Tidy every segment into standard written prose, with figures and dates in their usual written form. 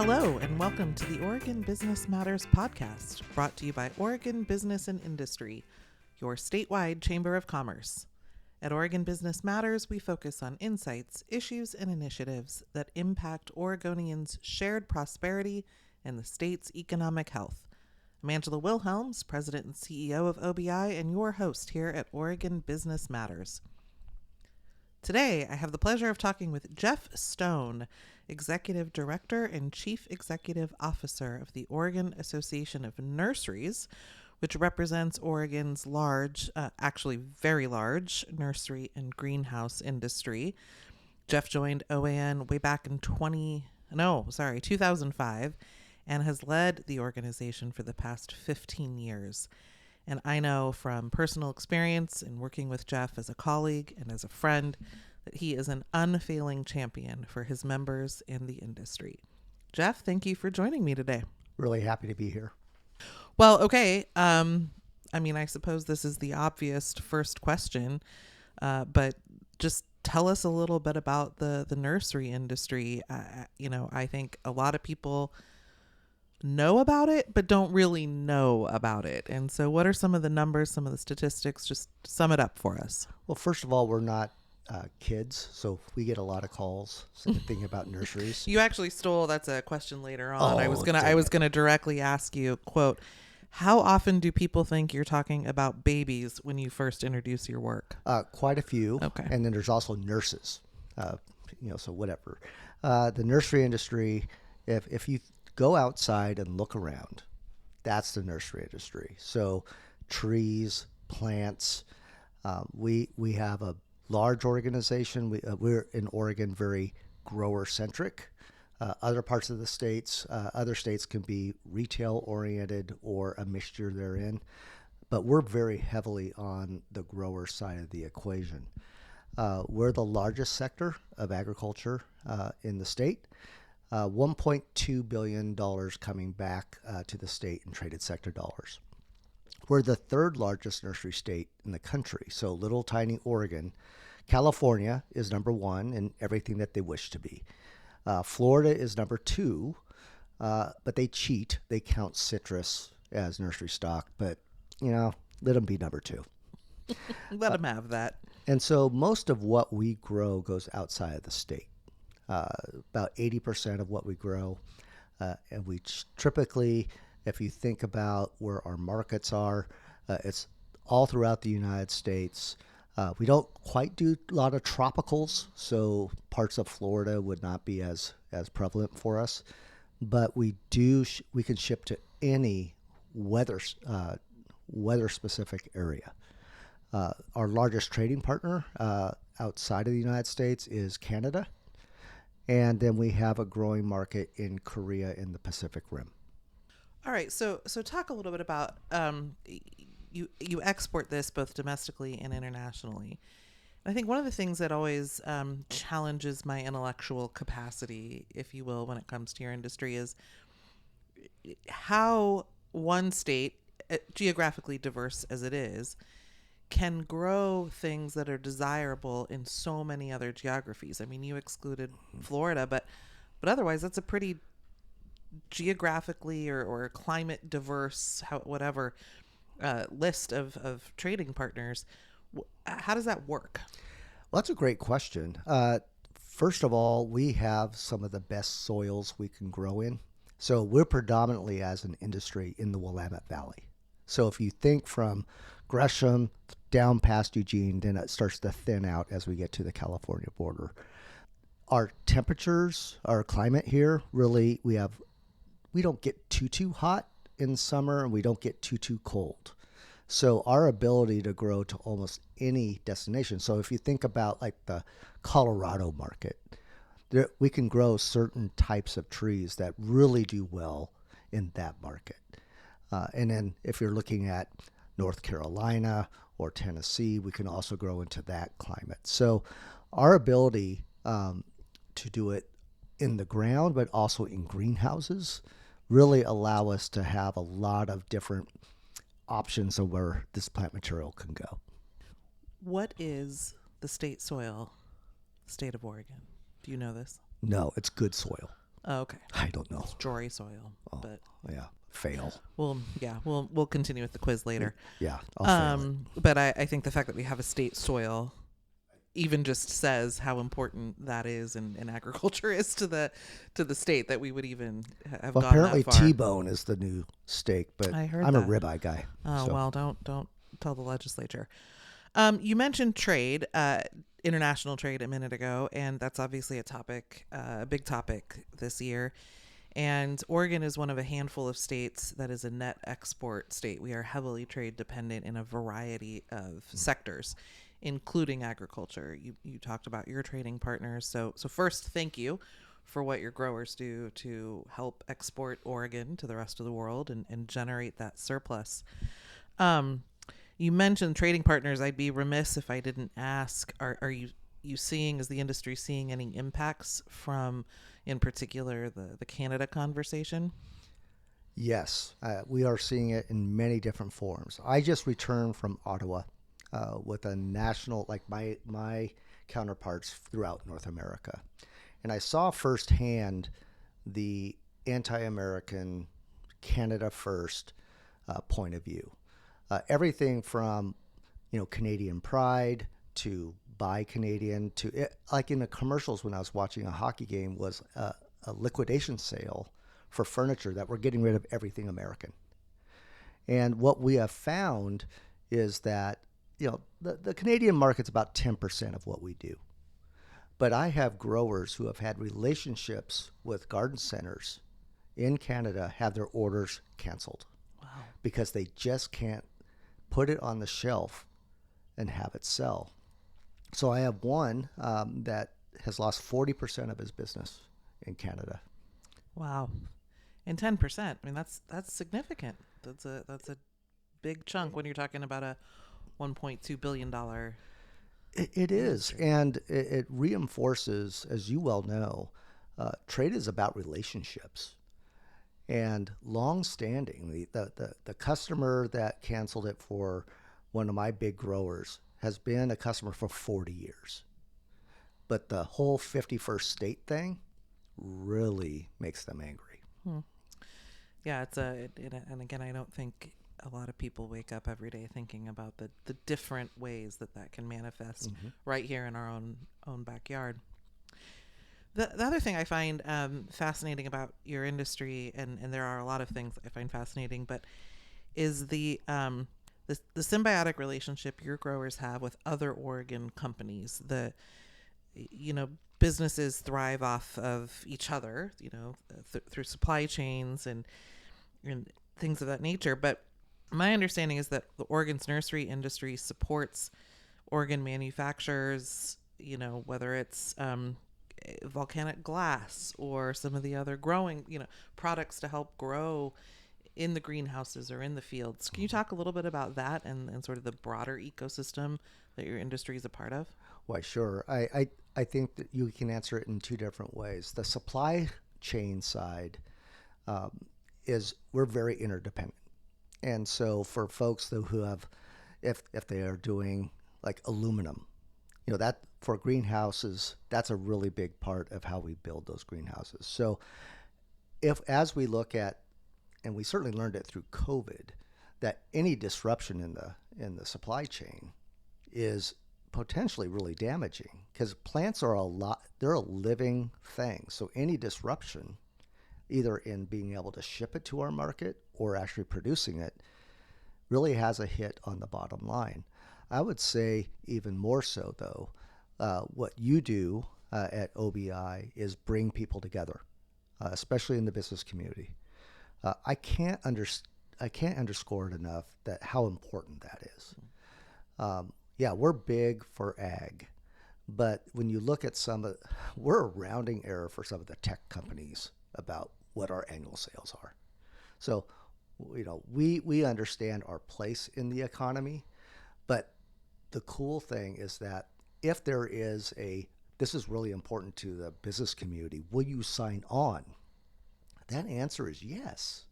Hello, and welcome to the Oregon Business Matters podcast, brought to you by Oregon Business and Industry, your statewide chamber of commerce. At Oregon Business Matters, we focus on insights, issues, and initiatives that impact Oregonians' shared prosperity and the state's economic health. I'm Angela Wilhelms, President and CEO of OBI, and your host here at Oregon Business Matters. Today, I have the pleasure of talking with Jeff Stone, Executive Director and Chief Executive Officer of the Oregon Association of Nurseries, which represents Oregon's large, actually very large, nursery and greenhouse industry. Jeff joined OAN way back in 2005, and has led the organization for the past 15 years. And I know from personal experience in working with Jeff as a colleague and as a friend that he is an unfailing champion for his members in the industry. Jeff, thank you for joining me today. Really happy to be here. Well, okay. I suppose this is the obvious first question, but just tell us a little bit about the nursery industry. I think a lot of people know about it, but don't really know about it. And so what are some of the numbers, some of the statistics? Just sum it up for us. Well, first of all, we're not kids, so we get a lot of calls thinking about nurseries. You actually stole, that's a question later on. Oh, I was gonna directly ask you, quote, how often do people think you're talking about babies when you first introduce your work? Quite a few. Okay. And then there's also nurses, so whatever. The nursery industry, if you go outside and look around, that's the nursery industry. So trees, plants. We have a large organization. We're in Oregon very grower centric. Other parts of the states, other states can be retail oriented or a mixture therein, but we're very heavily on the grower side of the equation. We're the largest sector of agriculture in the state. $1.2 billion coming back to the state in traded sector dollars. We're the third largest nursery state in the country. So little tiny Oregon. California is number one in everything that they wish to be. Florida is number two, but they cheat. They count citrus as nursery stock, but, let them be number two. Let them have that. And so most of what we grow goes outside of the state. About 80% of what we grow. And we typically, if you think about where our markets are, it's all throughout the United States. We don't quite do a lot of tropicals, so parts of Florida would not be as prevalent for us. But we can ship to any weather specific area. Our largest trading partner outside of the United States is Canada. And then we have a growing market in Korea in the Pacific Rim. All right. So talk a little bit about, you export this both domestically and internationally. I think one of the things that always challenges my intellectual capacity, if you will, when it comes to your industry is how one state, geographically diverse as it is, can grow things that are desirable in so many other geographies. I mean, you excluded Florida, but otherwise that's a pretty geographically or climate diverse, list of trading partners. How does that work? Well, that's a great question. First of all, we have some of the best soils we can grow in. So we're predominantly as an industry in the Willamette Valley. So if you think from Gresham down past Eugene, then it starts to thin out as we get to the California border. Our temperatures, our climate here, really, we don't get too hot in summer and we don't get too cold. So our ability to grow to almost any destination. So if you think about like the Colorado market, we can grow certain types of trees that really do well in that market. And then if you're looking at North Carolina or Tennessee, we can also grow into that climate. So our ability to do it in the ground, but also in greenhouses, really allow us to have a lot of different options of where this plant material can go. What is the state soil, state of Oregon? Do you know this? No, it's good soil. Oh, okay. I don't know. It's dry soil, Oh, but yeah. Fail. we'll continue with the quiz later. Yeah, I'll fail it. But I think the fact that we have a state soil even just says how important that is and agriculture is to the state, that we would even have Well, gone apparently that far. T-bone is the new steak, but I heard I'm a that. ribeye guy. Oh So well, don't tell the legislature. You mentioned trade, international trade, a minute ago, and that's obviously a big topic this year. And Oregon is one of a handful of states that is a net export state. We are heavily trade dependent in a variety of sectors, including agriculture. You talked about your trading partners. So first, thank you for what your growers do to help export Oregon to the rest of the world and generate that surplus. Um, you mentioned trading partners. I'd be remiss if I didn't ask, are you seeing, is the industry seeing any impacts from, in particular, the Canada conversation? yes, we are seeing it in many different forms. I just returned from Ottawa with a national, like my counterparts throughout North America, and I saw firsthand the anti-American, Canada first point of view. Everything from Canadian pride to buy Canadian to it, like in the commercials when I was watching a hockey game, was a liquidation sale for furniture that we're getting rid of everything American. And what we have found is that the Canadian market's about 10% of what we do. But I have growers who have had relationships with garden centers in Canada have their orders canceled. Wow. Because they just can't put it on the shelf and have it sell. So I have one that has lost 40% of his business in Canada. Wow. And 10%. I mean, that's significant. That's a big chunk when you're talking about a $1.2 billion. It is, and it reinforces, as you well know, trade is about relationships and long-standing. The customer that canceled it for one of my big growers has been a customer for 40 years. But the whole 51st state thing really makes them angry. Yeah, and again, I don't think a lot of people wake up every day thinking about the different ways that can manifest right here in our own backyard. The other thing I find fascinating about your industry, and there are a lot of things I find fascinating, but is the symbiotic relationship your growers have with other Oregon companies. Businesses thrive off of each other, through supply chains and things of that nature. But my understanding is that the Oregon's nursery industry supports Oregon manufacturers, whether it's volcanic glass or some of the other growing, products to help grow in the greenhouses or in the fields. Can you talk a little bit about that and sort of the broader ecosystem that your industry is a part of? Why, sure. I think that you can answer it in two different ways. The supply chain side is we're very interdependent. And so for folks who have, if they are doing like aluminum, that for greenhouses, that's a really big part of how we build those greenhouses. So as we look at, and we certainly learned it through COVID, that any disruption in the supply chain is potentially really damaging, because plants are they're a living thing. So any disruption, either in being able to ship it to our market or actually producing it, really has a hit on the bottom line. I would say even more so, though, what you do at OBI is bring people together, especially in the business community. I can't underscore it enough that how important that is. Yeah, we're big for ag, but when you look at we're a rounding error for some of the tech companies about what our annual sales are. So, we understand our place in the economy, but the cool thing is that if there is this is really important to the business community, will you sign on? That answer is yes,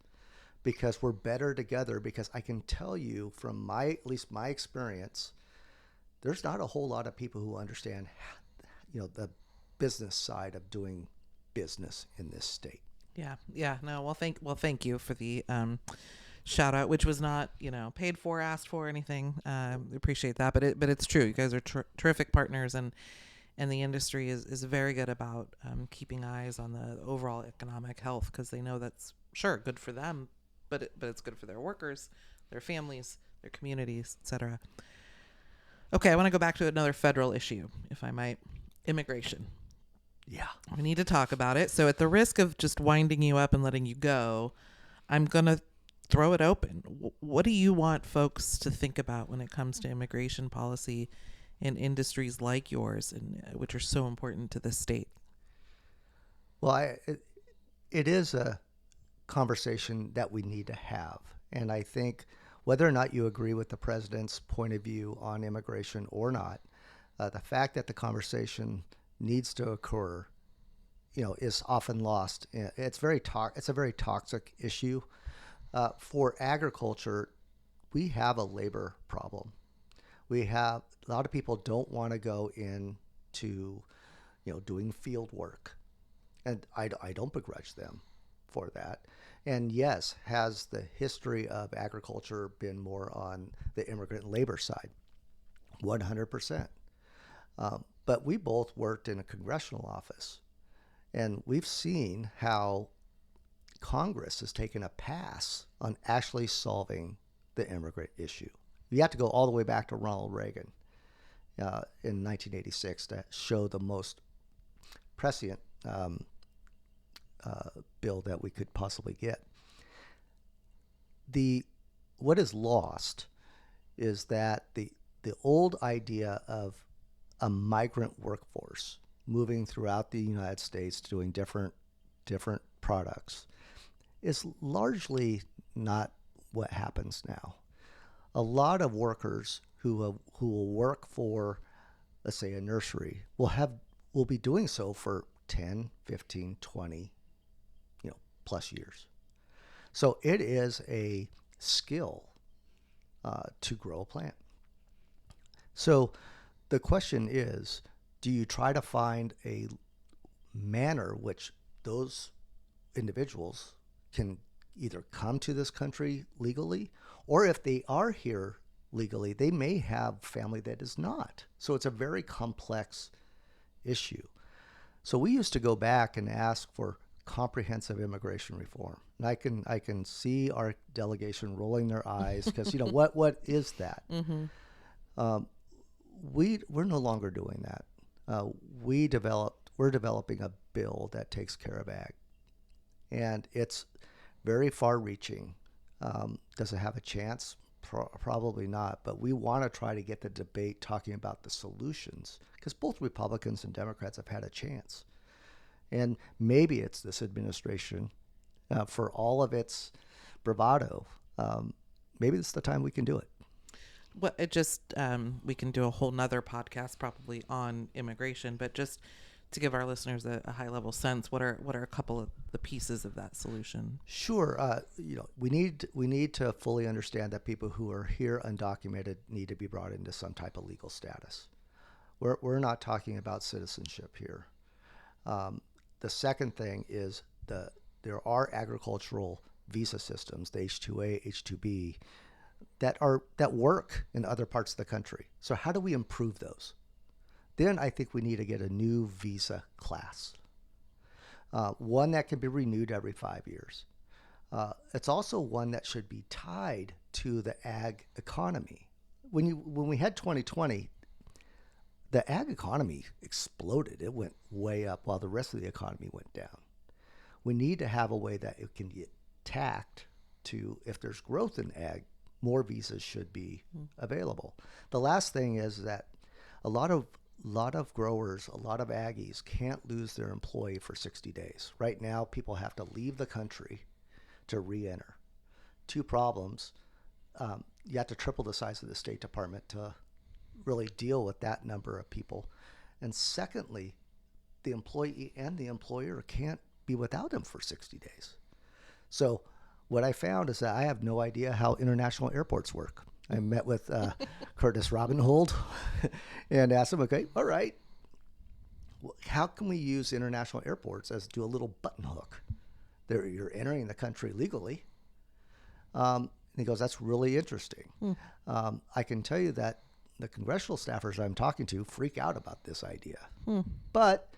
because we're better together. Because I can tell you from at least my experience, there's not a whole lot of people who understand, the business side of doing business in this state. Yeah. No, thank you for the shout out, which was not, paid for, asked for, anything. Appreciate that, but it's true. You guys are terrific partners, and the industry is very good about keeping eyes on the overall economic health, because they know that's sure good for them, but it's good for their workers, their families, their communities, etc. Okay, I want to go back to another federal issue, if I might. Immigration. Yeah. We need to talk about it. So at the risk of just winding you up and letting you go, I'm going to throw it open. What do you want folks to think about when it comes to immigration policy in industries like yours, which are so important to the state? Well, it is a conversation that we need to have. And I think whether or not you agree with the president's point of view on immigration or not, the fact that the conversation needs to occur, is often lost. It's a very toxic issue. For agriculture, we have a labor problem. A lot of people don't want to go into, doing field work, and I don't begrudge them for that. And yes, has the history of agriculture been more on the immigrant labor side? 100%. But we both worked in a congressional office, and we've seen how Congress has taken a pass on actually solving the immigrant issue. You have to go all the way back to Ronald Reagan in 1986 to show the most prescient bill that we could possibly get. What is lost is that the old idea of a migrant workforce moving throughout the United States doing different products is largely not what happens now. A lot of workers who will work for, let's say, a nursery will be doing so for 10, 15, 20, plus years. So it is a skill to grow a plant. So the question is, do you try to find a manner which those individuals can either come to this country legally, or if they are here legally, they may have family that is not. So it's a very complex issue. So we used to go back and ask for comprehensive immigration reform. And I can see our delegation rolling their eyes because, what is that? Mm-hmm. We're no longer doing that. We're developing a bill that takes care of ag, and it's very far-reaching. Does it have a chance? Probably not. But we want to try to get the debate talking about the solutions, because both Republicans and Democrats have had a chance, and maybe it's this administration, for all of its bravado. Maybe it's the time we can do it. Well, we can do a whole nother podcast probably on immigration, but just to give our listeners a high level sense, what are a couple of the pieces of that solution? Sure. We need to fully understand that people who are here undocumented need to be brought into some type of legal status. We're not talking about citizenship here. The second thing is there are agricultural visa systems, the H-2A, H-2B, that work in other parts of the country. So how do we improve those? Then I think we need to get a new visa class, one that can be renewed every 5 years. It's also one that should be tied to the ag economy. When we had 2020, the ag economy exploded. It went way up while the rest of the economy went down. We need to have a way that it can get tacked to, if there's growth in ag, more visas should be available. The last thing is that a lot of growers, a lot of Aggies can't lose their employee for 60 days. Right now, people have to leave the country to re-enter. Two problems. You have to triple the size of the State Department to really deal with that number of people. And secondly, the employee and the employer can't be without them for 60 days. So what I found is that I have no idea how international airports work. I met with Curtis Robinhold and asked him, okay, all right, how can we use international airports as do a little button hook? There, you're entering the country legally. And he goes, that's really interesting. I can tell you that the congressional staffers I'm talking to freak out about this idea. But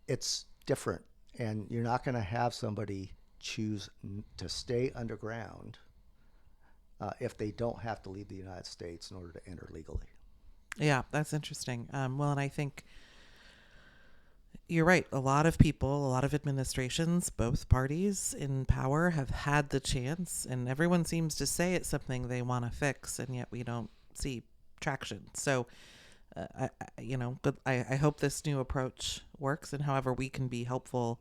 it's different. And you're not going to have somebody choose to stay underground if they don't have to leave the United States in order to enter legally. Yeah, that's interesting. Well, and I think you're right. A lot of people, a lot of administrations, both parties in power have had the chance, and everyone seems to say it's something they want to fix, and yet we don't see traction. So, I hope this new approach works, and however we can be helpful,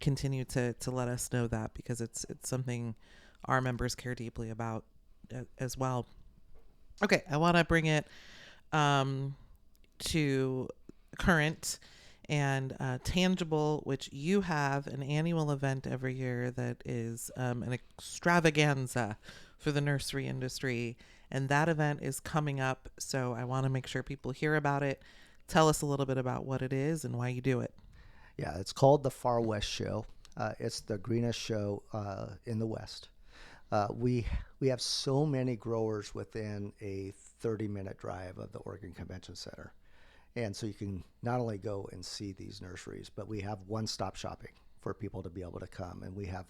continue to let us know that, because it's something our members care deeply about as well. Okay, I want to bring it to current and tangible, which you have an annual event every year that is an extravaganza for the nursery industry. And that event is coming up. So I want to make sure people hear about it. Tell us a little bit about what it is and why you do it. Yeah, it's called the Far West Show. It's the greenest show in the West. We have so many growers within a 30-minute drive of the Oregon Convention Center. And so you can not only go and see these nurseries, but we have one-stop shopping for people to be able to come. And we have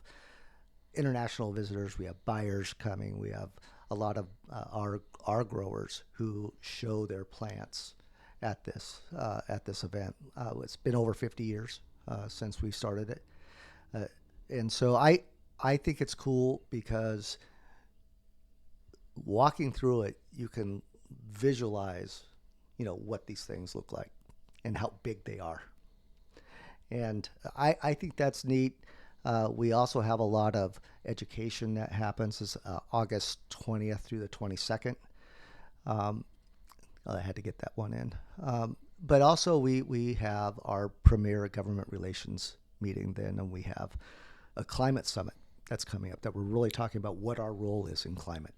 international visitors. We have buyers coming. We have a lot of our growers who show their plants at this event. It's been over 50 years since we started it. And so I think it's cool because walking through it, you can visualize what these things look like and how big they are. And I think that's neat. We also have a lot of education that happens. It's August 20th through the 22nd. I had to get that one in. But also we have our premier government relations meeting then, and we have a climate summit that's coming up that we're really talking about what our role is in climate.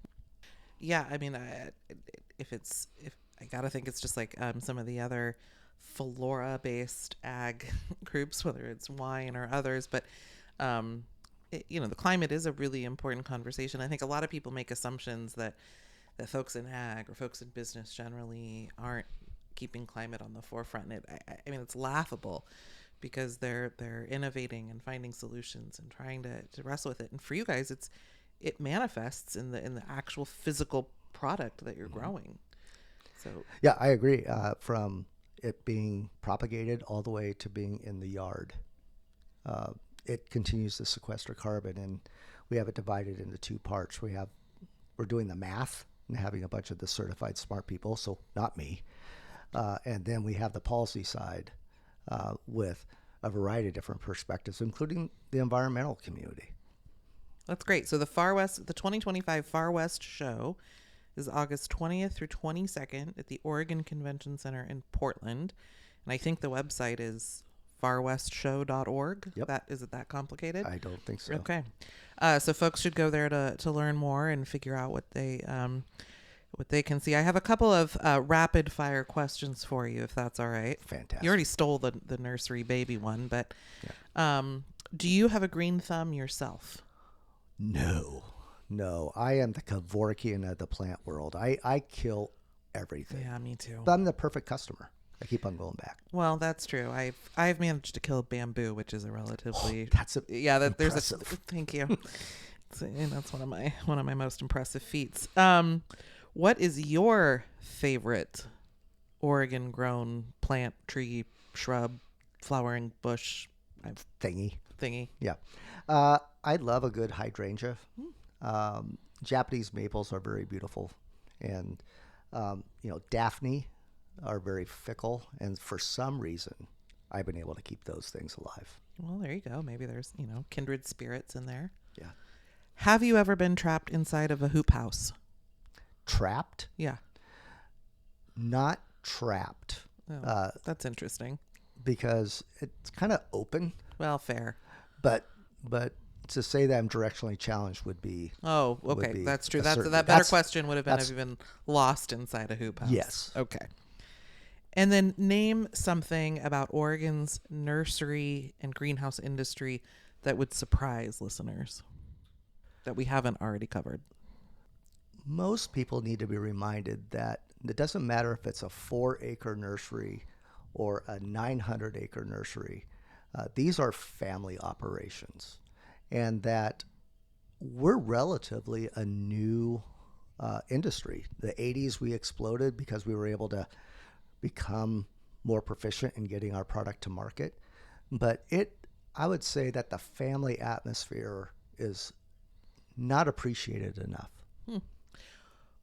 Yeah, I mean, if I gotta think it's just like some of the other flora-based ag groups, whether it's wine or others, but the climate is a really important conversation. I think a lot of people make assumptions that folks in ag or folks in business generally aren't keeping climate on the forefront. I mean, it's laughable because they're innovating and finding solutions and trying to wrestle with it. And for you guys, it manifests in the actual physical product that you're growing. So yeah, I agree. From it being propagated all the way to being in the yard, it continues to sequester carbon, and we have it divided into two parts. We're doing the math and having a bunch of the certified smart people, so not me, and then we have the policy side with a variety of different perspectives, including the environmental community. That's great. So the 2025 Far West Show is August 20th through 22nd at the Oregon Convention Center in Portland. And I think the website is farwestshow.org. Yep. Is it that complicated? I don't think so. Okay. So folks should go there to learn more and figure out what they can see. I have a couple of rapid fire questions for you, if that's all right. Fantastic. You already stole the nursery baby one, but do you have a green thumb yourself? No, I am the Kevorkian of the plant world. I kill everything. Yeah, me too. But I'm the perfect customer. I keep on going back. Well, that's true. I've managed to kill bamboo, which is a relatively impressive. Thank you. That's one of my most impressive feats. What is your favorite Oregon grown plant, tree, shrub, flowering bush thingy? Yeah. I love a good hydrangea. Japanese maples are very beautiful, and Daphne are very fickle, and for some reason I've been able to keep those things alive. Well, there you go. Maybe there's kindred spirits in there. Yeah. Have you ever been trapped inside of a hoop house? Trapped? Yeah. Not trapped. Oh, that's interesting. Because it's kind of open. Well, fair. But to say that I'm directionally challenged would be... Oh, okay. That's true. That better question would have been, have you been lost inside a hoop house? Yes. Okay. And then name something about Oregon's nursery and greenhouse industry that would surprise listeners that we haven't already covered. Most people need to be reminded that it doesn't matter if it's a 4-acre nursery or a 900-acre nursery. These are family operations, and that we're relatively a new industry. The 80s we exploded because we were able to become more proficient in getting our product to market. But I would say that the family atmosphere is not appreciated enough.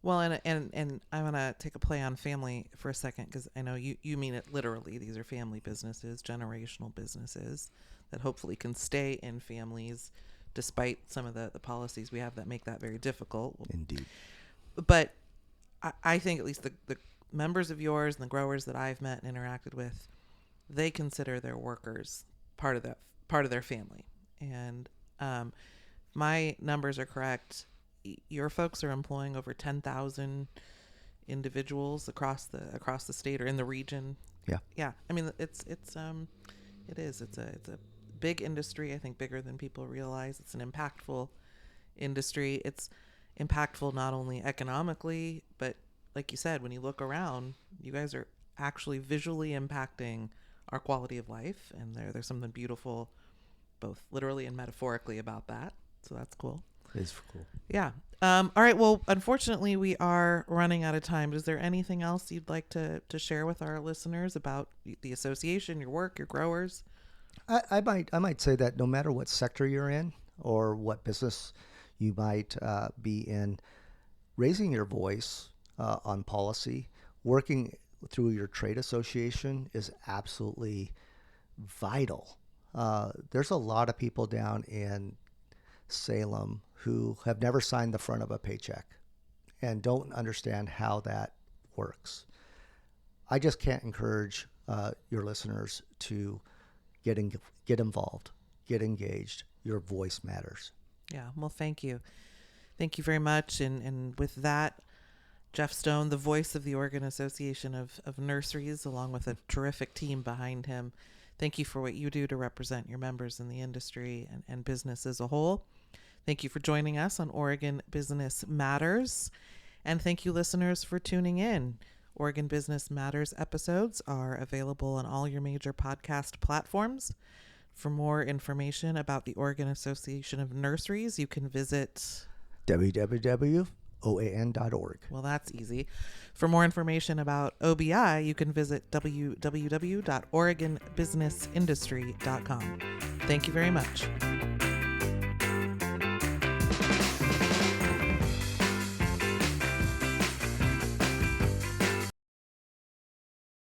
Well, and I want to take a play on family for a second, because I know you mean it literally. These are family businesses, generational businesses that hopefully can stay in families despite some of the policies we have that make that very difficult. Indeed. But I think at least the members of yours and the growers that I've met and interacted with, they consider their workers part of their family. And my numbers are correct. Your folks are employing over 10,000 individuals across the state or in the region. Yeah. Yeah. I mean, it's a big industry. I think bigger than people realize. It's an impactful industry. It's impactful not only economically, but like you said, when you look around, you guys are actually visually impacting our quality of life, and there's something beautiful, both literally and metaphorically, about that. So that's cool. It's cool. Yeah. All right. Well, unfortunately, we are running out of time. Is there anything else you'd like to share with our listeners about the association, your work, your growers? I might say that no matter what sector you're in or what business you might be in, raising your voice on policy, working through your trade association is absolutely vital. There's a lot of people down in Salem who have never signed the front of a paycheck and don't understand how that works. I just can't encourage your listeners to get involved, get engaged. Your voice matters. Yeah. Well, thank you. Thank you very much. And with that, Jeff Stone, the voice of the Oregon Association of Nurseries, along with a terrific team behind him, thank you for what you do to represent your members in the industry and business as a whole. Thank you for joining us on Oregon Business Matters. And thank you, listeners, for tuning in. Oregon Business Matters episodes are available on all your major podcast platforms. For more information about the Oregon Association of Nurseries, you can visit www.oan.org. Well, that's easy. For more information about OBI, you can visit www.oregonbusinessindustry.com. Thank you very much.